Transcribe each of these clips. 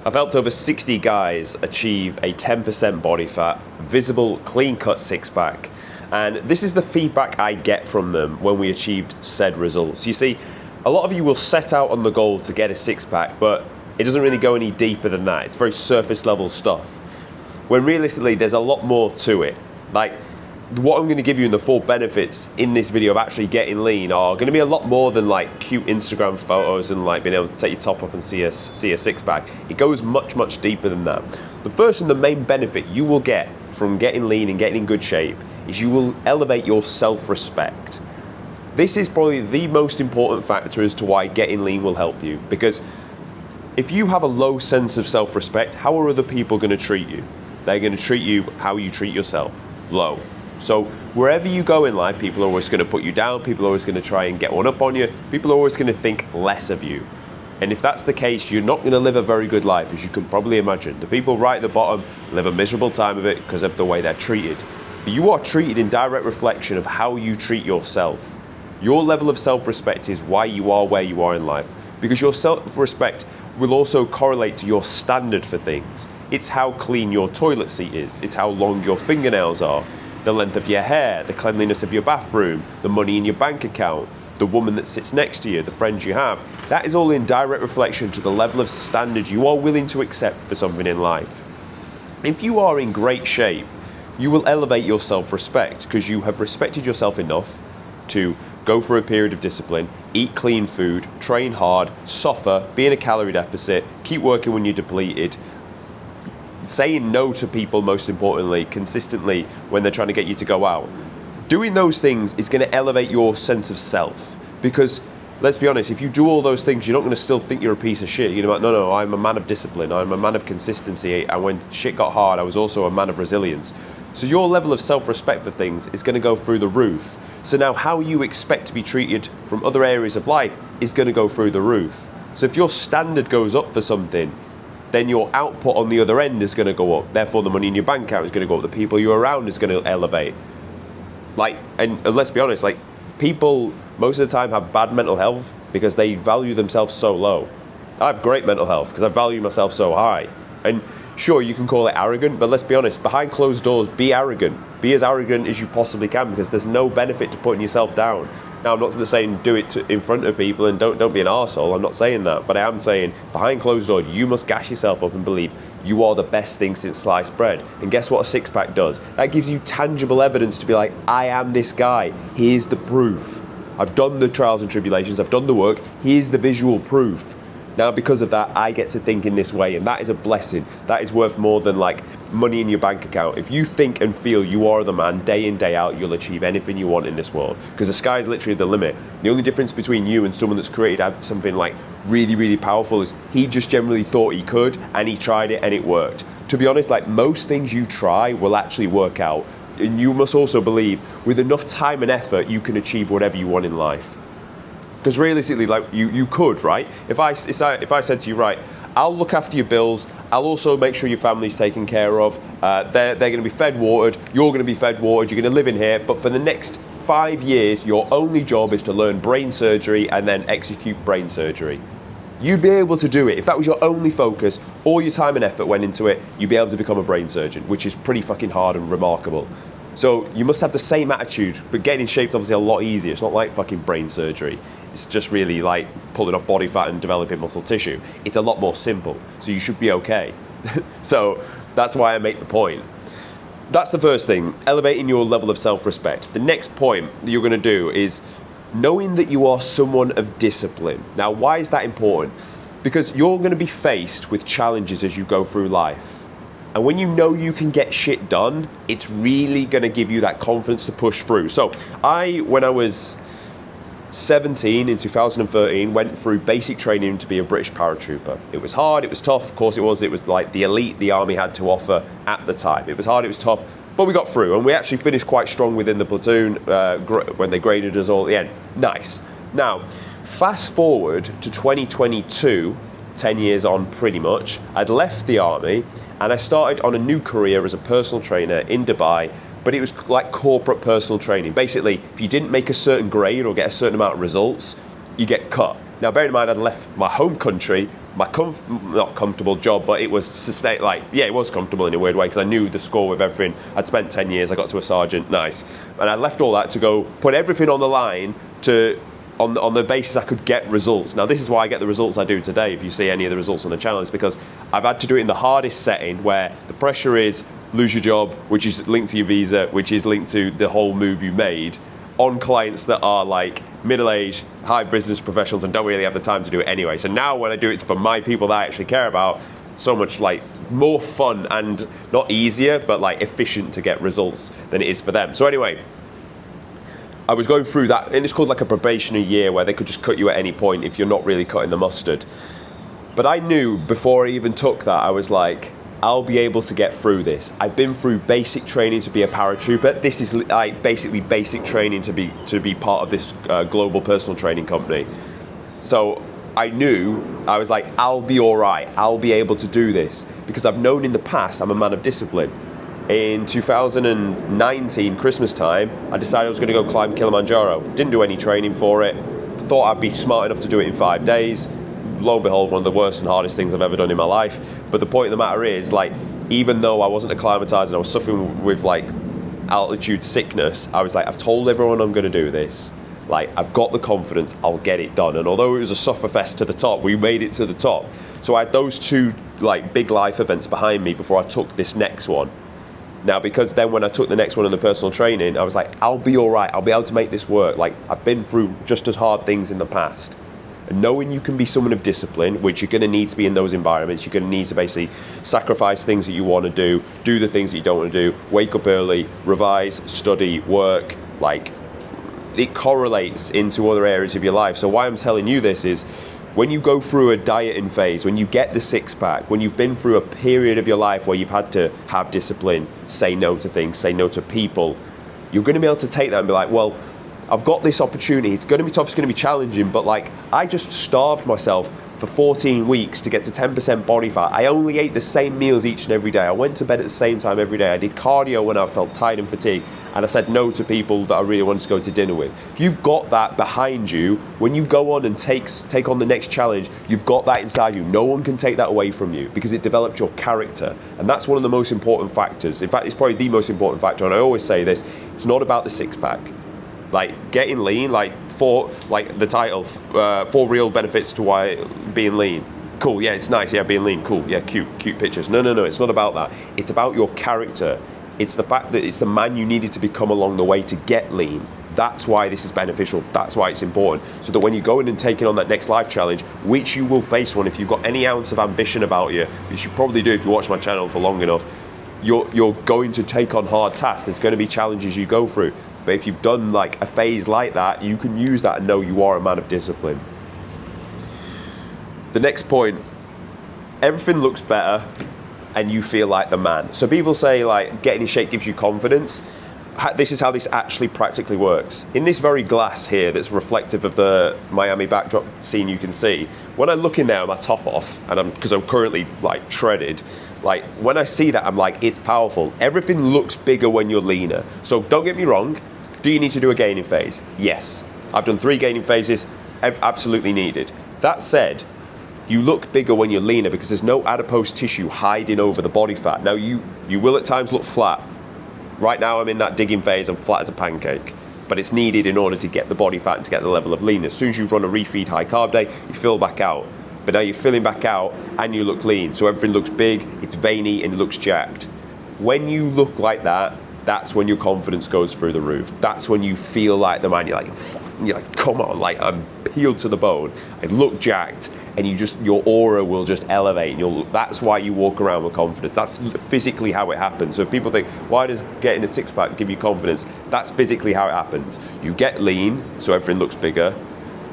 I've helped over 60 guys achieve a 10% body fat, visible, clean-cut six-pack. And this is the feedback I get from them when we achieved said results. You see, a lot of you will set out on the goal to get a six-pack, but it doesn't really go any deeper than that. It's very surface-level stuff. When realistically, there's a lot more to it. Like, what I'm going to give you in the 4 benefits in this video of actually getting lean are going to be a lot more than like cute Instagram photos and like being able to take your top off and see a six-pack. It goes much, much deeper than that. The first and the main benefit you will get from getting lean and getting in good shape is you will elevate your self-respect. This is probably the most important factor as to why getting lean will help you, because if you have a low sense of self-respect, how are other people going to treat you? They're going to treat you how you treat yourself, low. So wherever you go in life, people are always going to put you down, people are always going to try and get one up on you, people are always going to think less of you. And if that's the case, you're not going to live a very good life, as you can probably imagine. The people right at the bottom live a miserable time of it because of the way they're treated. But you are treated in direct reflection of how you treat yourself. Your level of self-respect is why you are where you are in life, because your self-respect will also correlate to your standard for things. It's how clean your toilet seat is, it's how long your fingernails are, the length of your hair, the cleanliness of your bathroom, the money in your bank account, the woman that sits next to you, the friends you have. That is all in direct reflection to the level of standard you are willing to accept for something in life. If you are in great shape, you will elevate your self-respect because you have respected yourself enough to go through a period of discipline, eat clean food, train hard, suffer, be in a calorie deficit, keep working when you're depleted, saying no to people, most importantly, consistently when they're trying to get you to go out. Doing those things is going to elevate your sense of self, because let's be honest, if you do all those things, you're not going to still think you're a piece of shit. You're going to be like, no, I'm a man of discipline, I'm a man of consistency, and when shit got hard, I was also a man of resilience. So your level of self-respect for things is going to go through the roof. So now how you expect to be treated from other areas of life is going to go through the roof. So if your standard goes up for something, then your output on the other end is going to go up. Therefore, the money in your bank account is going to go up. The people you're around is going to elevate. And let's be honest, people most of the time have bad mental health because they value themselves so low. I have great mental health because I value myself so high. And sure, you can call it arrogant, but let's be honest, behind closed doors, be arrogant. Be as arrogant as you possibly can, because there's no benefit to putting yourself down. Now, I'm not saying do it in front of people and don't be an arsehole. I'm not saying that. But I am saying behind closed doors, you must gas yourself up and believe you are the best thing since sliced bread. And guess what a six-pack does? That gives you tangible evidence to be like, I am this guy. Here's the proof. I've done the trials and tribulations. I've done the work. Here's the visual proof. Now, because of that, I get to think in this way, and that is a blessing. That is worth more than money in your bank account. If you think and feel you are the man day in, day out, you'll achieve anything you want in this world, because the sky is literally the limit. The only difference between you and someone that's created something really, really powerful is he just generally thought he could, and he tried it and it worked. To be honest, most things you try will actually work out. And you must also believe with enough time and effort, you can achieve whatever you want in life. Because realistically, you could, right? If I said to you, right, I'll look after your bills, I'll also make sure your family's taken care of, they're going to be fed, watered, you're going to be fed, watered, you're going to live in here, but for the next 5 years, your only job is to learn brain surgery and then execute brain surgery. You'd be able to do it. If that was your only focus, all your time and effort went into it, you'd be able to become a brain surgeon, which is pretty fucking hard and remarkable. So you must have the same attitude, but getting in shape's obviously a lot easier. It's not like fucking brain surgery. It's just really like pulling off body fat and developing muscle tissue. It's a lot more simple, so you should be okay. So that's why I make the point. That's the first thing, elevating your level of self-respect. The next point that you're going to do is knowing that you are someone of discipline. Now, why is that important? Because you're going to be faced with challenges as you go through life. And when you know you can get shit done, it's really going to give you that confidence to push through. So when I was 17 in 2013, went through basic training to be a British paratrooper. It was hard, it was tough, of course it was like the elite the army had to offer at the time. It was hard, it was tough, but we got through, and we actually finished quite strong within the platoon when they graded us all at the end. Nice. Now, fast forward to 2022, 10 years on pretty much, I'd left the army and I started on a new career as a personal trainer in Dubai. But it was like corporate personal training. Basically, if you didn't make a certain grade or get a certain amount of results, you get cut. Now, bear in mind, I'd left my home country, not comfortable job, but it was it was comfortable in a weird way because I knew the score with everything. I'd spent 10 years, I got to a sergeant, nice. And I left all that to go put everything on the line on the basis I could get results. Now this is why I get the results I do today. If you see any of the results on the channel, it's because I've had to do it in the hardest setting where the pressure is lose your job, which is linked to your visa, which is linked to the whole move you made, on clients that are like middle-aged, high business professionals and don't really have the time to do it anyway. So now when I do it for my people that I actually care about, so much like more fun and not easier, but like efficient to get results than it is for them. So anyway, I was going through that, and it's called like a probationary year where they could just cut you at any point if you're not really cutting the mustard. But I knew before I even took that, I was like, I'll be able to get through this. I've been through basic training to be a paratrooper. This is like basically basic training to be part of this global personal training company. So I knew, I was like, I'll be all right. I'll be able to do this because I've known in the past I'm a man of discipline. In 2019, Christmas time, I decided I was going to go climb Kilimanjaro. Didn't do any training for it. Thought I'd be smart enough to do it in 5 days. Lo and behold, one of the worst and hardest things I've ever done in my life. But the point of the matter is, like, even though I wasn't acclimatized and I was suffering with like altitude sickness, I was like, I've told everyone I'm going to do this. Like, I've got the confidence, I'll get it done. And although it was a sufferfest to the top, we made it to the top. So I had those two like big life events behind me before I took this next one. Now, because then when I took the next one in the personal training, I was like, I'll be all right. I'll be able to make this work. Like, I've been through just as hard things in the past. And knowing you can be someone of discipline, which you're going to need to be in those environments, you're going to need to basically sacrifice things that you want to do the things that you don't want to do, wake up early, revise, study, work, like, it correlates into other areas of your life. So why I'm telling you this is, when you go through a dieting phase, when you get the six-pack, when you've been through a period of your life where you've had to have discipline, say no to things, say no to people, you're going to be able to take that and be like, well, I've got this opportunity. It's going to be tough, it's going to be challenging, but like, I just starved myself for 14 weeks to get to 10% body fat. I only ate the same meals each and every day. I went to bed at the same time every day. I did cardio when I felt tired and fatigued, and I said no to people that I really wanted to go to dinner with. If you've got that behind you, when you go on and take on the next challenge, you've got that inside you. No one can take that away from you because it developed your character, and that's one of the most important factors. In fact, it's probably the most important factor, and I always say this, it's not about the six-pack. Like, getting lean, like the title, 4 real benefits to why being lean. Cool, yeah, it's nice, yeah, being lean, cool, yeah, cute pictures. No, it's not about that. It's about your character. It's the fact that it's the man you needed to become along the way to get lean. That's why this is beneficial. That's why it's important. So that when you go in and taking on that next life challenge, which you will face one if you've got any ounce of ambition about you, which you probably do if you watch my channel for long enough, you're going to take on hard tasks. There's going to be challenges you go through. But if you've done like a phase like that, you can use that and know you are a man of discipline. The next point, everything looks better and you feel like the man. So people say like getting in shape gives you confidence. This is how this actually practically works. In this very glass here that's reflective of the Miami backdrop scene, you can see, when I look in there with my top off, and because I'm currently like shredded, like when I see that, I'm like, it's powerful. Everything looks bigger when you're leaner. So don't get me wrong, do you need to do a gaining phase? Yes. I've done 3 gaining phases, absolutely needed. That said, you look bigger when you're leaner because there's no adipose tissue hiding over the body fat. Now you will at times look flat. Right now I'm in that digging phase, I'm flat as a pancake, but it's needed in order to get the body fat and to get the level of leanness. As soon as you run a refeed high carb day, you fill back out. But now you're filling back out and you look lean. So everything looks big, it's veiny, and it looks jacked. When you look like that, that's when your confidence goes through the roof. That's when you feel like the man. You're like, come on, like I'm peeled to the bone. I look jacked, and your aura will just elevate. And that's why you walk around with confidence. That's physically how it happens. So people think, why does getting a six-pack give you confidence? That's physically how it happens. You get lean, so everything looks bigger.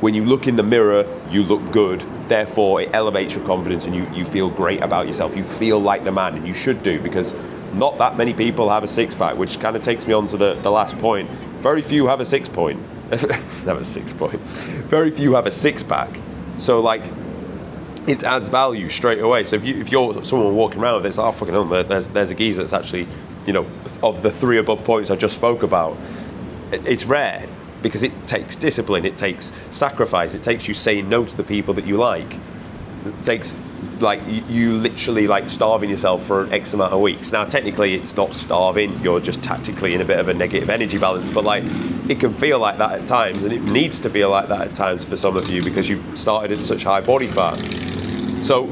When you look in the mirror, you look good. Therefore, it elevates your confidence, and you feel great about yourself. You feel like the man, and you should do, because not that many people have a six-pack, which kind of takes me on to the last point. Very few have a 6-point. Have a 6-point. Very few have a six-pack. So like, it adds value straight away. So if you're someone walking around with this, oh fucking hell, there's a geezer that's actually, of the 3 above points I just spoke about, it's rare because it takes discipline, it takes sacrifice, it takes you saying no to the people that you like. takes like you literally like starving yourself for X amount of weeks. Now technically it's not starving, you're just tactically in a bit of a negative energy balance, but like it can feel like that at times, and it needs to feel like that at times for some of you because you've started at such high body fat. So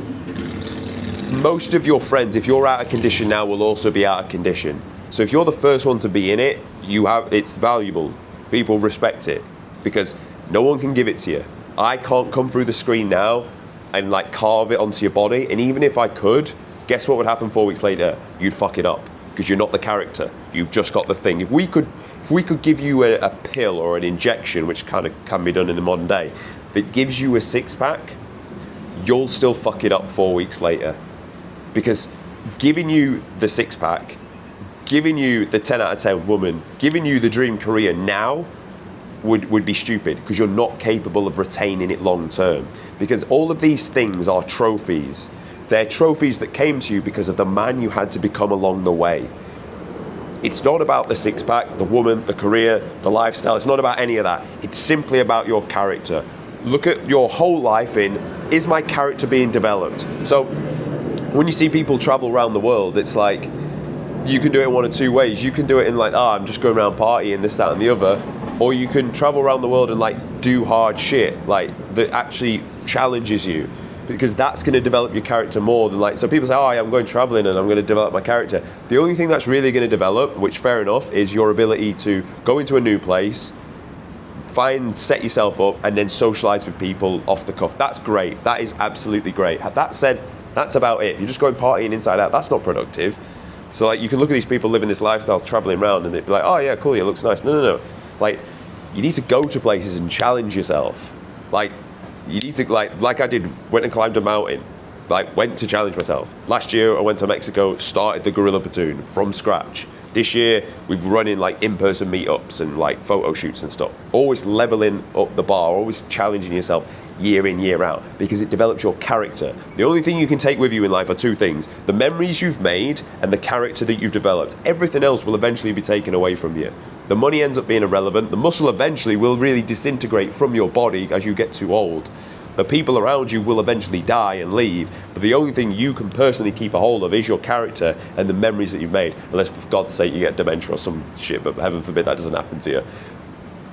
most of your friends, if you're out of condition now, will also be out of condition. So if you're the first one to be in it, it's valuable. People respect it because no one can give it to you. I can't come through the screen now and like carve it onto your body, and even if I could, guess what would happen 4 weeks later? You'd fuck it up because you're not the character. You've just got the thing. If we could give you a pill or an injection, which kind of can be done in the modern day, that gives you a six-pack, you'll still fuck it up 4 weeks later. Because giving you the six-pack, giving you the 10 out of 10 woman, giving you the dream career now would be stupid because you're not capable of retaining it long term. Because all of these things are trophies. They're trophies that came to you because of the man you had to become along the way. It's not about the six-pack, the woman, the career, the lifestyle. It's not about any of that. It's simply about your character. Look at your whole life is my character being developed? So when you see people travel around the world, it's like, you can do it in one of two ways. You can do it in like, I'm just going around partying, this, that, and the other. Or you can travel around the world and like do hard shit, like that actually challenges you. Because that's going to develop your character more than like, so people say, I'm going traveling and I'm going to develop my character. The only thing that's really going to develop, which fair enough, is your ability to go into a new place, set yourself up, and then socialize with people off the cuff. That's great. That is absolutely great. That said, that's about it. If you're just going partying inside out, that's not productive. So like, you can look at these people living this lifestyle, traveling around, and they'd be like, oh yeah, cool, it looks nice. No. Like, you need to go to places and challenge yourself. Like, you need to, like I did, went and climbed a mountain. Like, went to challenge myself. Last year, I went to Mexico, started the Guerrilla Platoon from scratch. This year, we've run in like in-person meetups and like photo shoots and stuff. Always leveling up the bar, always challenging yourself year in, year out, because it develops your character. The only thing you can take with you in life are two things: the memories you've made and the character that you've developed. Everything else will eventually be taken away from you. The money ends up being irrelevant. The muscle eventually will really disintegrate from your body as you get too old. The people around you will eventually die and leave, but the only thing you can personally keep a hold of is your character and the memories that you've made, unless for God's sake you get dementia or some shit, but heaven forbid that doesn't happen to you.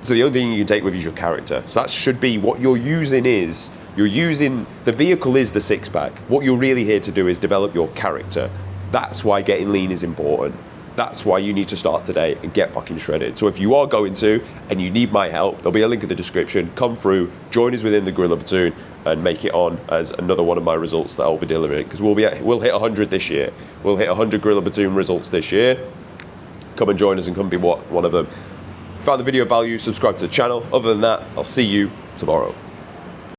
So the only thing you can take with you is your character. So that should be what you're using the vehicle is the six-pack. What you're really here to do is develop your character. That's why getting lean is important. That's why you need to start today and get fucking shredded. So if you are going to, and you need my help, there'll be a link in the description. Come through, join us within the Guerrilla Platoon, and make it on as another one of my results that I'll be delivering. Because we'll hit 100 this year. We'll hit 100 Guerrilla Platoon results this year. Come and join us and come be one of them. If you found the video of value, subscribe to the channel. Other than that, I'll see you tomorrow.